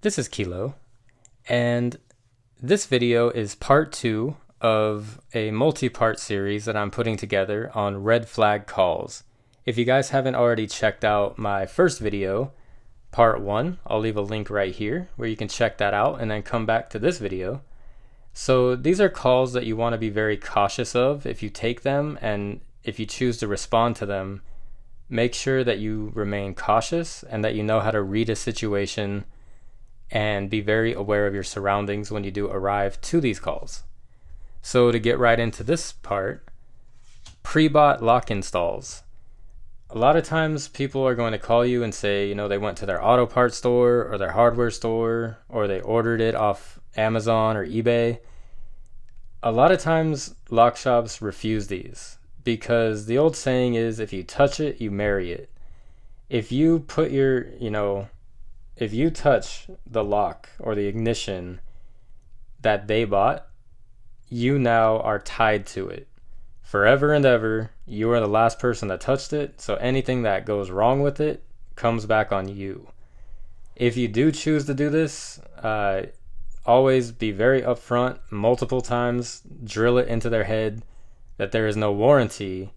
This is Kilo, and this video is part 2 of a multi-part series that I'm putting together on red flag calls. If you guys haven't already checked out my first video, part 1, I'll leave a link right here where you can check that out and then come back to this video. So these are calls that you want to be very cautious of if you take them, and if you choose to respond to them, make sure that you remain cautious and that you know how to read a situation and be very aware of your surroundings when you do arrive to these calls. So to get right into this part, pre-bought lock installs. A lot of times people are going to call you and say, they went to their auto parts store or their hardware store, or they ordered it off Amazon or eBay. A lot of times lock shops refuse these because the old saying is, if you touch it, you marry it. If you put if you touch the lock or the ignition that they bought, you now are tied to it. Forever and ever, you are the last person that touched it, so anything that goes wrong with it comes back on you. If you do choose to do this, always be very upfront, multiple times, drill it into their head that there is no warranty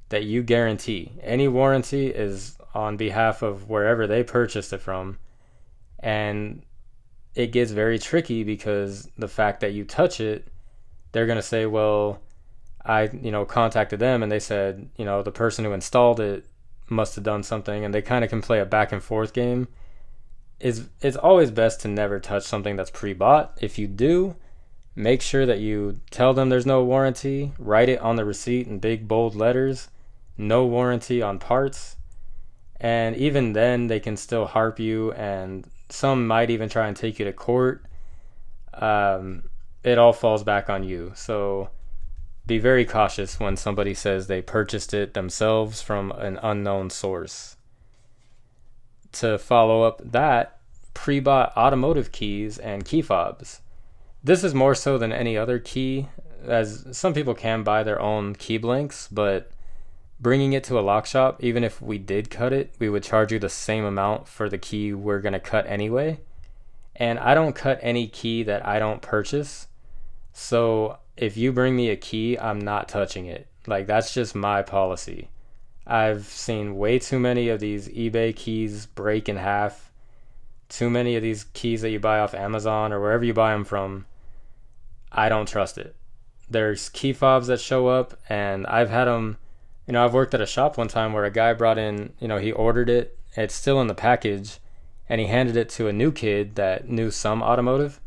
that you guarantee. Any warranty is on behalf of wherever they purchased it from. And it gets very tricky because the fact that you touch it, they're going to say, well, I contacted them and they said, the person who installed it must have done something, and they kind of can play a back and forth game. It's always best to never touch something that's pre-bought. If you do, make sure that you tell them there's no warranty, write it on the receipt in big bold letters, no warranty on parts. And even then they can still harp you, and some might even try and take you to court. It all falls back on you. So be very cautious when somebody says they purchased it themselves from an unknown source. To follow up that, pre-bought automotive keys and key fobs. This is more so than any other key, as some people can buy their own key blanks, but bringing it to a lock shop, even if we did cut it, we would charge you the same amount for the key we're going to cut anyway. And I don't cut any key that I don't purchase. So if you bring me a key, I'm not touching it. That's just my policy. I've seen way too many of these eBay keys break in half. Too many of these keys that you buy off Amazon or wherever you buy them from. I don't trust it. There's key fobs that show up, and I've had them. I've worked at a shop one time where a guy brought in, he ordered it, it's still in the package, and he handed it to a new kid that knew some automotive.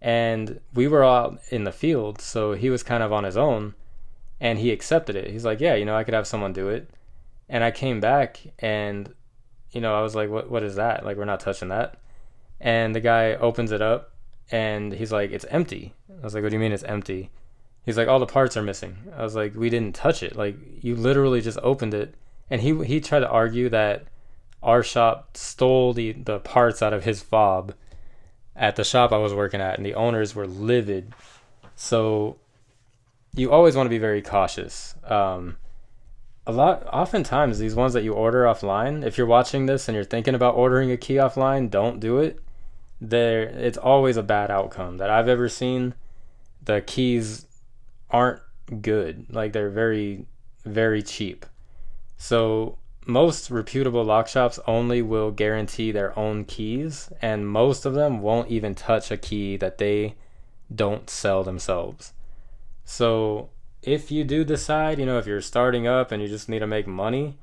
And we were all in the field, so he was kind of on his own, and he accepted it. He's like, yeah, I could have someone do it. And I came back, and, I was like, what is that? We're not touching that. And the guy opens it up, and he's like, it's empty. I was like, what do you mean it's empty? He's like, all the parts are missing. I was like, we didn't touch it. You literally just opened it. And he tried to argue that our shop stole the parts out of his fob at the shop I was working at, and the owners were livid. So you always want to be very cautious. Oftentimes these ones that you order offline, if you're watching this and you're thinking about ordering a key offline, don't do it. It's always a bad outcome that I've ever seen. The keys aren't good. They're very, very cheap. So most reputable lock shops only will guarantee their own keys, and most of them won't even touch a key that they don't sell themselves. So if you do decide, if you're starting up and you just need to make money,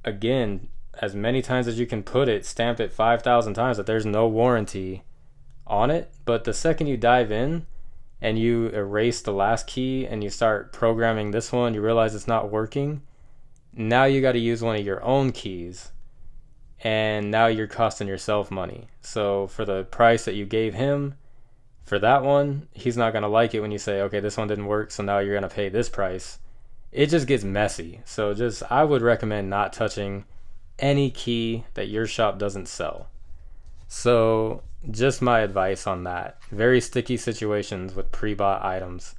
again, as many times as you can put it, stamp it 5,000 times that there's no warranty on it. But the second you dive in and you erase the last key and you start programming this one, you realize it's not working. Now you got to use one of your own keys, and now you're costing yourself money. So for the price that you gave him for that one, he's not going to like it when you say, okay, this one didn't work, so now you're going to pay this price. It just gets messy. So I would recommend not touching any key that your shop doesn't sell. So just my advice on that. Very sticky situations with pre-bought items.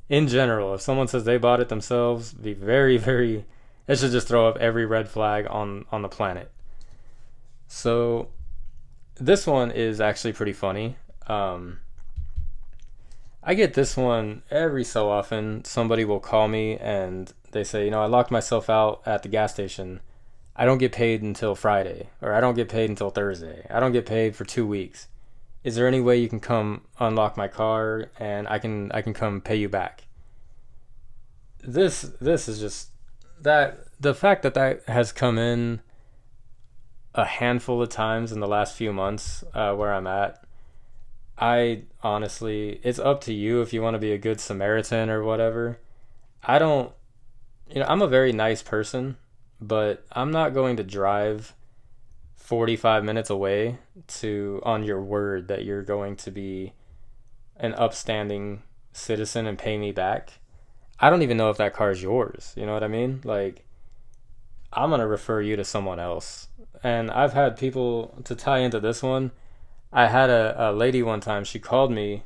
In general, if someone says they bought it themselves, be very, very... It should just throw up every red flag on the planet. So This one is actually pretty funny. Um, I get this one every so often. Somebody will call me and they say, I locked myself out at the gas station. I don't get paid until Friday, or I don't get paid until Thursday. I don't get paid for 2 weeks. Is there any way you can come unlock my car and I can come pay you back? This is just that the fact that that has come in a handful of times in the last few months where I'm at. I honestly, it's up to you if you want to be a good Samaritan or whatever. I don't, I'm a very nice person, but I'm not going to drive 45 minutes away to on your word that you're going to be an upstanding citizen and pay me back. I don't even know if that car is yours. You know what I mean? Like, I'm going to refer you to someone else. And I've had people to tie into this one. I had a lady one time, she called me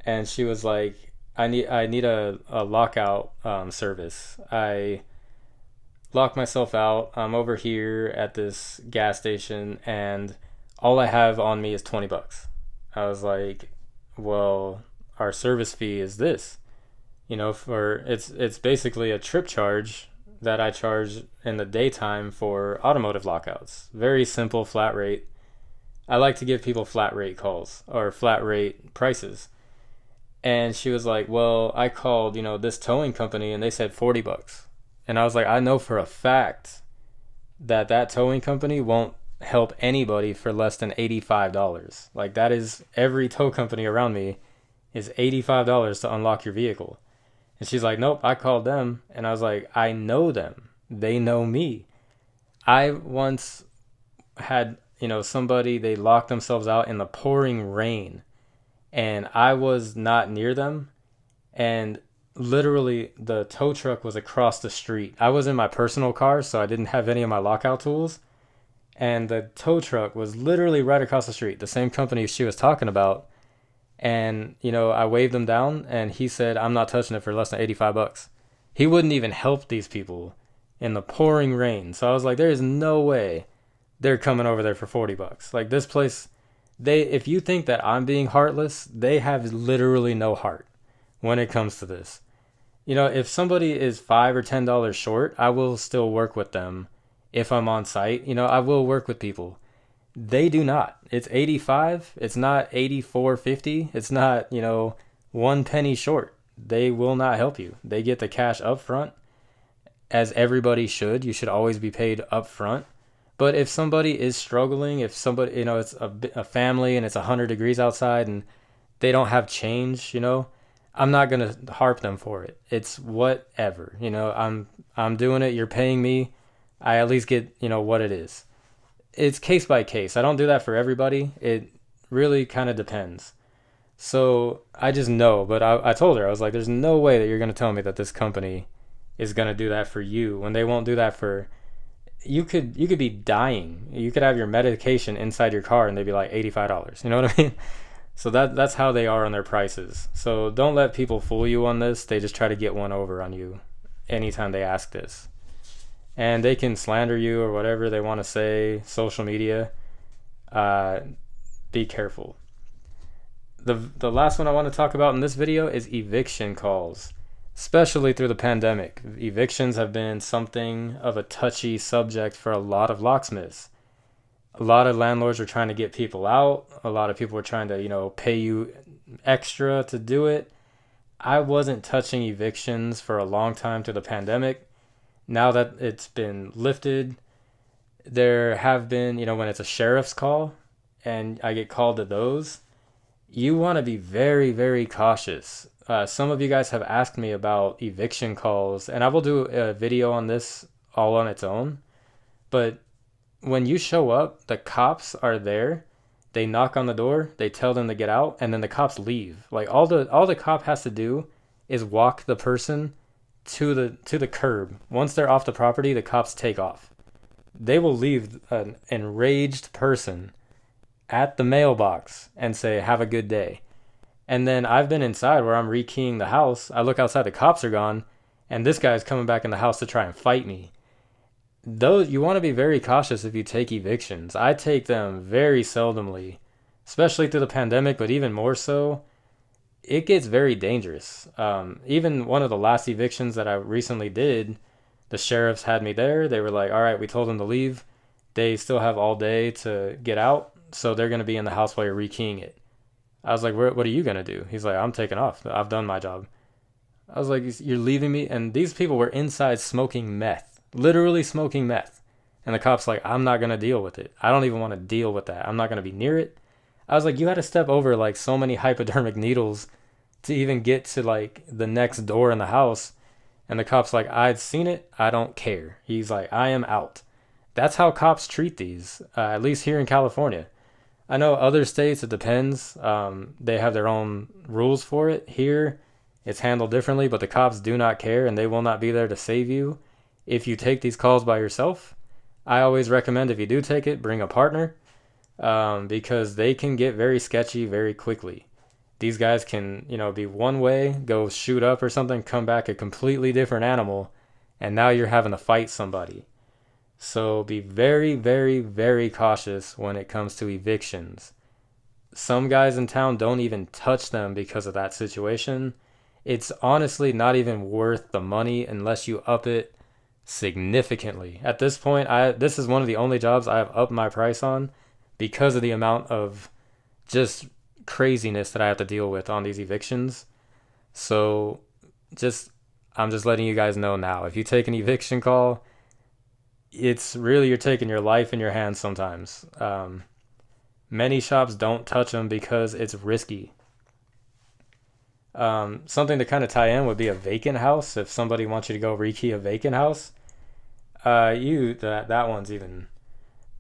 and she was like, I need a lockout service. I lock myself out. I'm over here at this gas station and all I have on me is 20 bucks. I was like, well, our service fee is this. For it's basically a trip charge that I charge in the daytime for automotive lockouts. Very simple flat rate. I like to give people flat rate calls or flat rate prices. And she was like, "Well, I called, this towing company and they said 40 bucks." And I was like, "I know for a fact that that towing company won't help anybody for less than $85. Like that is every tow company around me is $85 to unlock your vehicle." And she's like, "Nope, I called them." And I was like, "I know them. They know me." I once had, somebody, they locked themselves out in the pouring rain and I was not near them. And literally the tow truck was across the street. I was in my personal car, so I didn't have any of my lockout tools. And the tow truck was literally right across the street, the same company she was talking about. And, I waved him down and he said, "I'm not touching it for less than 85 bucks. He wouldn't even help these people in the pouring rain. So I was like, there is no way they're coming over there for 40 bucks. Like this place, if you think that I'm being heartless, they have literally no heart when it comes to this. If somebody is $5 or $10 short, I will still work with them if I'm on site. I will work with people. They do not. It's 85. It's not 84.50. It's not, 1 penny short. They will not help you. They get the cash up front, as everybody should. You should always be paid up front. But if somebody is struggling, if somebody, it's a family and it's 100 degrees outside and they don't have change, I'm not going to harp them for it. It's whatever. I'm doing it. You're paying me. I at least get, what it is. It's case by case. I don't do that for everybody. It really kind of depends. So I just know, but I told her, I was like, there's no way that you're going to tell me that this company is going to do that for you when they won't do that for you could be dying. You could have your medication inside your car and they'd be like $85. You know what I mean? So that's how they are on their prices. So don't let people fool you on this. They just try to get one over on you anytime they ask this. And they can slander you or whatever they want to say, social media. Be careful. The last one I want to talk about in this video is eviction calls. Especially through the pandemic, evictions have been something of a touchy subject for a lot of locksmiths. A lot of landlords are trying to get people out. A lot of people are trying to, pay you extra to do it. I wasn't touching evictions for a long time through the pandemic. Now that it's been lifted, there have been, when it's a sheriff's call and I get called to those, you want to be very, very cautious. Some of you guys have asked me about eviction calls, and I will do a video on this all on its own. But when you show up, the cops are there. They knock on the door, they tell them to get out, and then the cops leave. Like all the cop has to do is walk the person to the curb. Once they're off the property, the cops take off. They will leave an enraged person at the mailbox and say, "Have a good day." And then I've been inside where I'm rekeying the house. I look outside, the cops are gone, and this guy's coming back in the house to try and fight me. those, you want to be very cautious if you take evictions. I take them very seldomly, especially through the pandemic, but even more so. It gets very dangerous. Even one of the last evictions that I recently did, the sheriffs had me there. They were like, all right, we told them to leave. They still have all day to get out, so they're going to be in the house while you're rekeying it. I was like, what are you going to do? He's like, I'm taking off. I've done my job. I was like, you're leaving me? And these people were inside smoking meth, literally smoking meth. And the cop's like, I'm not going to deal with it. I don't even want to deal with that. I'm not going to be near it. I was like, you had to step over like so many hypodermic needles to even get to like the next door in the house. And the cop's like, I'd seen it. I don't care. He's like, I am out. That's how cops treat these, at least here in California. I know other states, it depends. They have their own rules for it. Here, it's handled differently, but the cops do not care and they will not be there to save you if you take these calls by yourself. I always recommend if you do take it, bring a partner, because they can get very sketchy very quickly. These guys can, be one way, go shoot up or something, come back a completely different animal, and now you're having to fight somebody. So be very, very, very cautious when it comes to evictions. Some guys in town don't even touch them because of that situation. It's honestly not even worth the money unless you up it significantly. At this point, this is one of the only jobs I have upped my price on because of the amount of just craziness that I have to deal with on these evictions. So just I'm just letting you guys know now. If you take an eviction call, it's really you're taking your life in your hands sometimes. Many shops don't touch them because it's risky. Something to kind of tie in would be a vacant house. If somebody wants you to go rekey a vacant house, that one's even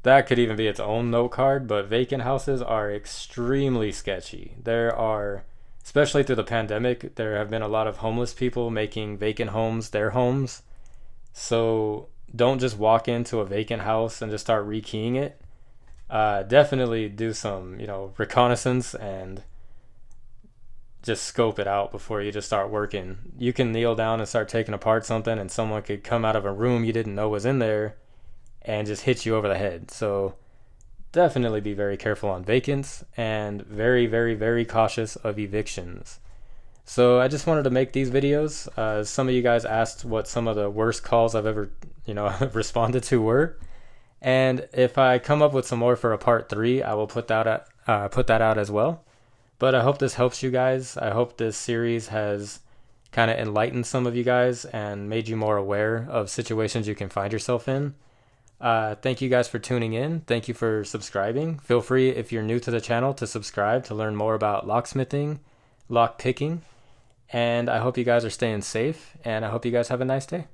that could even be its own note card. But vacant houses are extremely sketchy. There are, especially through the pandemic, there have been a lot of homeless people making vacant homes their homes. So don't just walk into a vacant house and just start rekeying it. Definitely do some, reconnaissance and just scope it out before you just start working. You can kneel down and start taking apart something, and someone could come out of a room you didn't know was in there and just hit you over the head. So definitely be very careful on vacants and very, very, very cautious of evictions. So I just wanted to make these videos. Some of you guys asked what some of the worst calls I've ever, responded to were. And if I come up with some more for a part 3, I will put that out as well. But I hope this helps you guys. I hope this series has kind of enlightened some of you guys and made you more aware of situations you can find yourself in. Thank you guys for tuning in. Thank you for subscribing. Feel free, if you're new to the channel, to subscribe to learn more about locksmithing, lock picking. And I hope you guys are staying safe, and I hope you guys have a nice day.